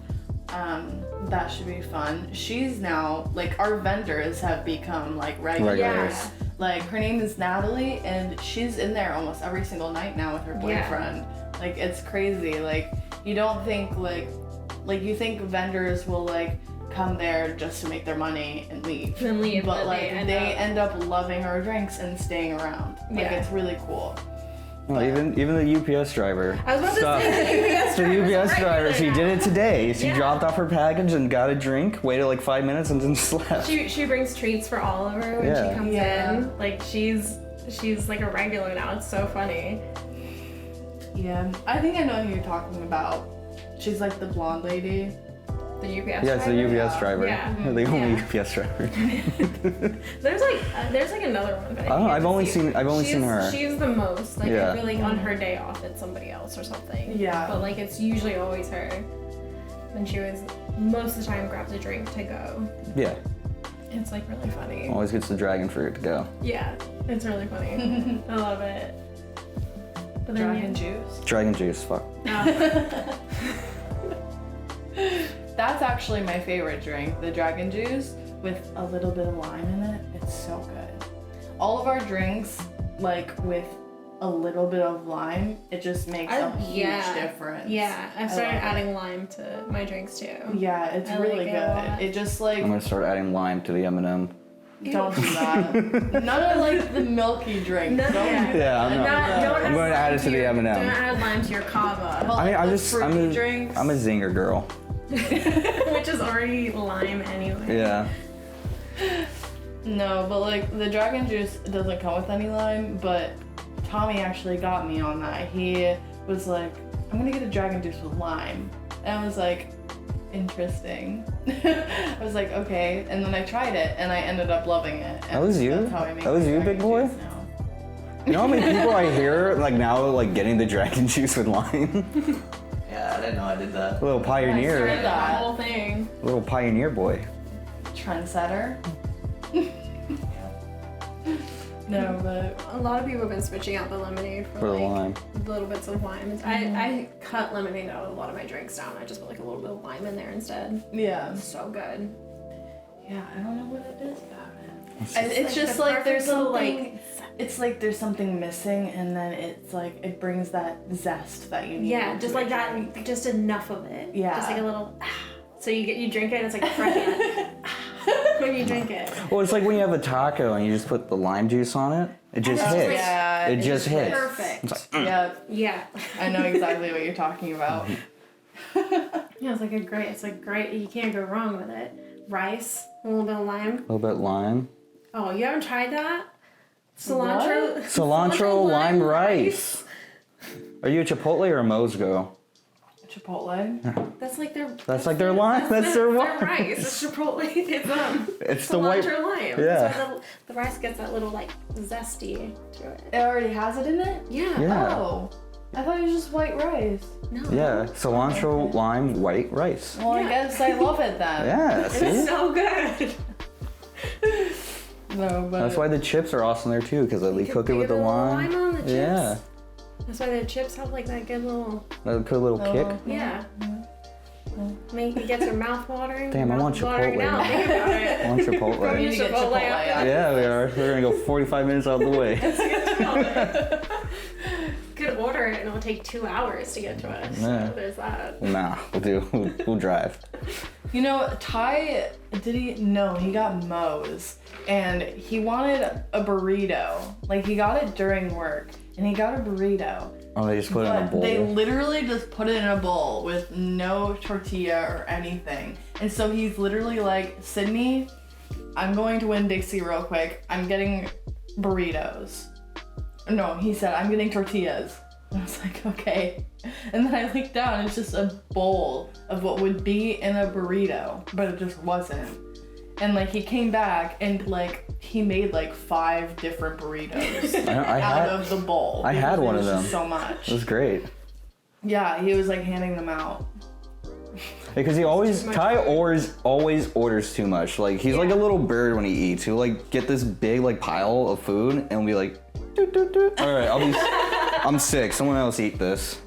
That should be fun. She's now, like, our vendors have become, like, regulars. Yeah. Like, her name is Natalie, and she's in there almost every single night now with her boyfriend. Like, it's crazy. Like, you don't think, like, you think vendors will, like, come there just to make their money and leave. And leave, But, but like, they end up- end up loving our drinks and staying around. Like, Yeah. it's really cool. Well, even the UPS driver. I was about to Stop. say, the UPS The UPS driver, she did it today. She Yeah. dropped off her package and got a drink, waited like 5 minutes, and then just left. She brings treats for Oliver when Yeah. she comes Yeah. in. Like, she's like a regular now. It's so funny. Yeah, I think I know who you're talking about. She's like the blonde lady. The UPS Yeah, it's the driver. UPS driver. Yeah. The only Yeah. UPS driver. There's like another one. But I don't know, can't I've only see. seen her. She's the most. Like, Yeah. I feel like on her day off it's somebody else or something. Yeah. But like it's usually always her. And she was most of the time grabs a drink to go. Yeah, It's like really funny. always gets the dragon fruit to go. Yeah, it's really funny. I love it. But then Dragon juice. Dragon juice, fuck. That's actually my favorite drink, the dragon juice with a little bit of lime in it. It's so good. All of our drinks, like with a little bit of lime, it just makes a huge difference. Yeah, I've started love it. adding lime to my drinks too. Yeah, it's I really like it a lot. good. It just like I'm gonna start adding lime to the M&M. don't do that. None of like the milky drinks. No, Don't yeah. do Yeah, I'm that. not. I'm going to add it to the Don't M&M. add lime to your kava, Well, I mean, like, the fruity drinks. I'm a zinger girl. which is already lime anyway. Yeah. No, but like the dragon juice doesn't come with any lime, but Tommy actually got me on that. He was like, I'm gonna get a dragon juice with lime. And I was like, interesting. I was like, okay. And then I tried it and I ended up loving it. And That was you? That's how I make That was my you, dragon big boy? juice now. You know how many people I hear like now like getting the dragon juice with lime? Yeah, I didn't know I did that. Little I pioneer. started the that. whole thing. Little pioneer boy. Trendsetter. No, but A lot of people have been switching out the lemonade For for the like lime. little bits of lime. I cut lemonade out of a lot of my drinks down. I just put like a little bit of lime in there instead. yeah. It's so good. Yeah, I don't know what it is about it. It's It's just the like there's perfect little, something. It's like there's something missing, and then it's like it brings that zest that you need. Yeah, into just a like drink. that, just enough of it. Yeah. Just like a little. So you drink it, and it's like fresh when you drink it. Well, it's like when you have a taco and you just put the lime juice on it. It just That's hits. like- Yeah, It just hits. Perfect. It's Yeah, Yeah. I know exactly what you're talking about. Yeah, it's like a great. It's like great. You can't go wrong with it. Rice, a little bit of lime. A little bit lime. Oh, you haven't tried that? Cilantro. Cilantro lime rice. Are you a Chipotle or a Mosgo? Chipotle. That's like their. That's like their lime. That's their Their lime. rice. It's Chipotle. It's the white. cilantro lime. Yeah. That's why the rice gets that little like zesty to it. It already has it in it? Yeah. Yeah. Oh. I thought it was just white rice. No. Yeah, cilantro, lime, white rice. Well, I Yeah. guess I love it then. Yeah, see? It's so good. No, but That's why the chips are awesome there too, because they cook it with the lime. Lime on the chips. Yeah, That's why the chips have like that good little. that good little kick. Yeah. Make it gets your mouth watering. Damn, I Mouth want watering Chipotle. now. Think about it. I want Chipotle. We need to get Chipotle Chipotle after out. Yeah, we are. We're gonna go 45 minutes out of the way. Could order it and it'll take 2 hours to get to us. Yeah. So there's that. Nah, we'll drive. You know, Ty, he got Moe's, and he wanted a burrito. Like, he got it during work, and he got a burrito. Oh, they just put it in a But bowl. they literally just put it in a bowl with no tortilla or anything. And so he's literally like, Sydney, I'm going to Winn-Dixie real quick. I'm getting burritos. No, he said, I'm getting tortillas. And I was like, okay. And then I looked down, it's just a bowl of what would be in a burrito, but it just wasn't. And like he came back and like he made like 5 different burritos I out had, of the bowl. I had because one it of was them. just so much. It was great. Yeah, he was like handing them out. Because Ty always orders too much. Like he's like a little bird when he eats. He'll like get this big like pile of food and be like, doot, doot, doot. All right, I'm sick. Someone else eat this.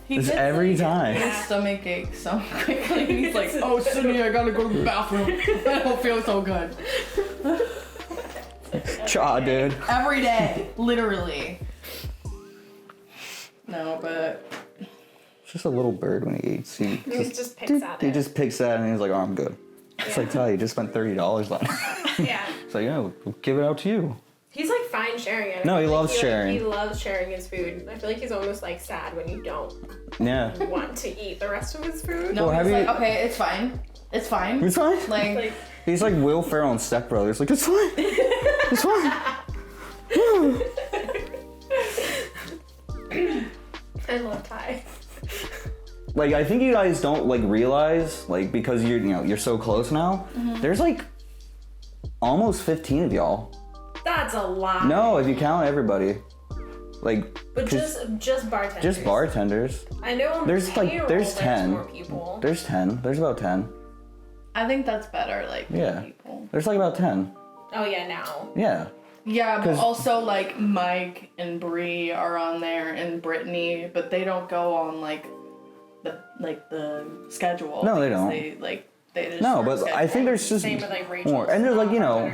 He It's gets, every like, time. his stomach ache so quickly. He's like, oh, Sydney, I gotta go to the bathroom. I don't feel so good. Cha, dude. Every day, literally. No, but It's just a little bird when he eats. He Just picks at he it. just picks that and he's like, oh, I'm good. It's like, Ty, you just spent $30 on it. Yeah. It's like, yeah, we'll give it out to you. He's like fine sharing it. No, I he feel loves like sharing. He loves sharing his food. I feel like he's almost like sad when you don't Yeah. want to eat the rest of his food. no, Well, have he's you- like, okay, it's fine. It's fine. It's fine. Like, He's like Will Ferrell and Step Brothers. Like, it's fine. It's fine. I love Ty. Like, I think you guys don't like realize, like, because you're so close now. There's like almost 15 of y'all. That's a lot. No, if you count everybody. Like, But 'cause just bartenders. just bartenders. I know on There's, like, payroll, there's 10. more people. There's 10. There's about 10. I think that's better, like, Yeah. people. There's like about 10. Oh yeah, now. Yeah. Yeah, but 'Cause- also, like, Mike and Bree are on there, and Brittany, but they don't go on, like, the schedule. No, they because don't. They just No, aren't but I scheduled. think there's just Same with like Rachel. more. And there's like,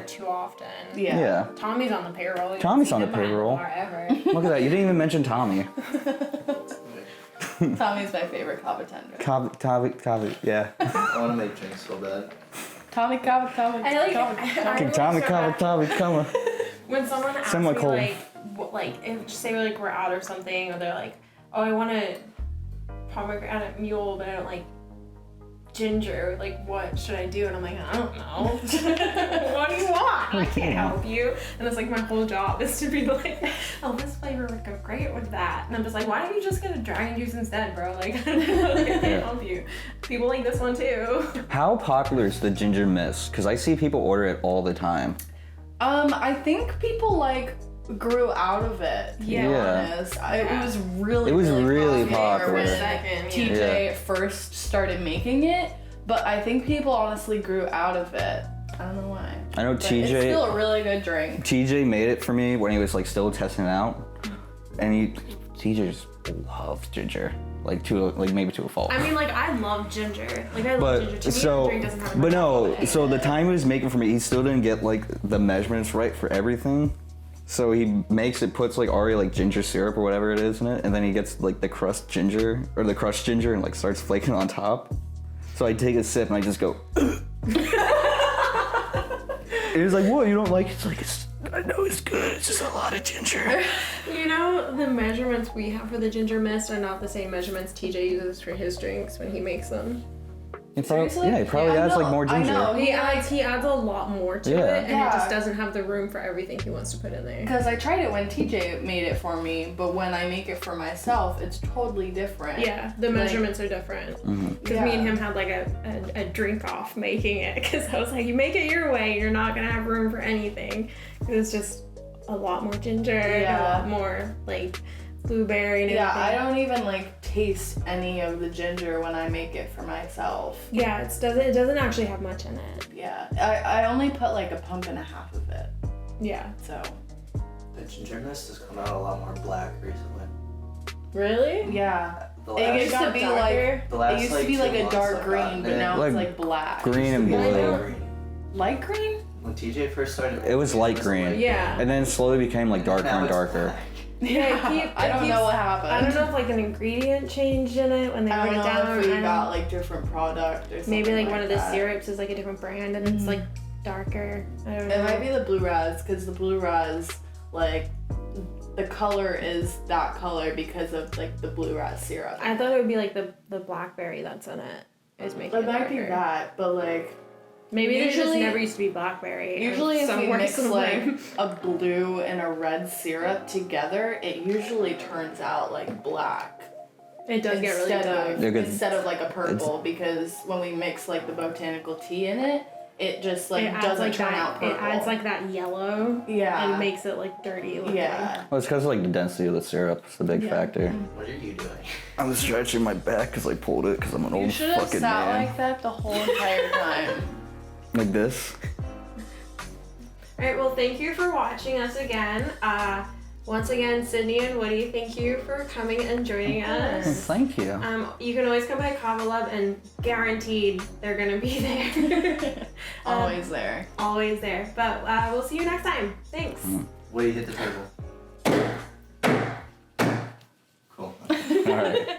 too often. Yeah. yeah. Tommy's on the payroll. You don't Tommy's see on the him behind payroll. bar ever. Look at that. You didn't even mention Tommy. Tommy's my favorite kava tender. Tommy. Yeah. I want to make drinks so bad. Tommy kava. I like. I really Tommy, start Tommy, come on. When someone asks me Semicolon. like, if just say like we're out or something, or they're like, oh, I want a pomegranate mule, but I don't like ginger. Like, what should I do? And I'm like, I don't know. What do you want? I can't help you. And it's like my whole job is to be like, oh, this flavor would go great with that. And I'm just like, why don't you just get a dragon juice instead, bro? Like, I don't know. I can't help you. People like this one too. How popular is the ginger mist? Because I see people order it all the time. I think people, like, grew out of it, to be Yeah. honest. It was really, It was really popular when popular. Second, TJ first started making it, but I think people honestly grew out of it. I don't know why. I know But TJ. It's still a really good drink. TJ made it for me when he was like still testing it out, and TJ just loves ginger, like maybe to a fault. I mean, like, I love ginger. Like, I love ginger. To me, so, the drink doesn't have but enough alcohol no. in it. So the time he was making for me, he still didn't get like the measurements right for everything. So he puts like already like ginger syrup or whatever it is in it, and then he gets like the crushed ginger and like starts flaking on top. So I take a sip and I just go. He was like, "What? You don't like?" It's like, I know it's good. It's just a lot of ginger. You know, the measurements we have for the ginger mist are not the same measurements TJ uses for his drinks when he makes them. Seriously? He probably Yeah, adds like no, more I ginger. know. He adds a lot more to Yeah. it, and Yeah. it just doesn't have the room for everything he wants to put in there. Because I tried it when TJ made it for me, but when I make it for myself, it's totally different. Yeah, the measurements are different. Because me and him had like a drink off making it, because I was like, you make it your way, you're not gonna have room for anything. It's just a lot more ginger, a lot more like blueberry and everything. Yeah, I don't even like taste any of the ginger when I make it for myself. Yeah, it doesn't actually have much in it. Yeah, I only put like a pump and a half of it. Yeah. So. The gingerness has come out a lot more black recently. Really? Yeah. The It last, used to be like the last, it used like, to be 2 like a months dark I've green, gotten but it. now Like it's like black. green and Yeah, I blue. know. Green. Light green? When TJ first started, It was light like green. Yeah. And then slowly became like darker now and it's darker. black. Yeah, I don't know what happened. I don't know if like an ingredient changed in it when they I wrote don't it down. know if we I don't- got like different product or something. Maybe like one of the that. syrups is like a different brand and it's like darker. I don't know. It might be the blue raz, because the blue raz, like, the color is that color because of like the blue raz syrup. I thought it would be like the blackberry that's in it is making it It might be darker. that, but like Maybe there just Usually- never used to be blackberry. usually if you somewhere, mix like somewhere. a blue and a red syrup together, it usually turns out like black. It does get really dark. They're good. Instead of like a purple, because when we mix like the botanical tea in it, it just like It adds doesn't like turn that. out purple. It adds like that yellow. Yeah. And makes it like dirty looking. Yeah. Well, it's because of like the density of the syrup. It's the big factor. What are you doing? I'm stretching my back because I pulled it because I'm an You old should have fucking sat man. like that the whole entire time. Like this. Alright, well thank you for watching us again. Once again, Sydney and Woody, thank you for coming and joining us. Thank you. You can always come by Kava Lab and guaranteed they're gonna be there. Always there. Always there. But we'll see you next time. Thanks. Woody, hit the table. Cool. All right.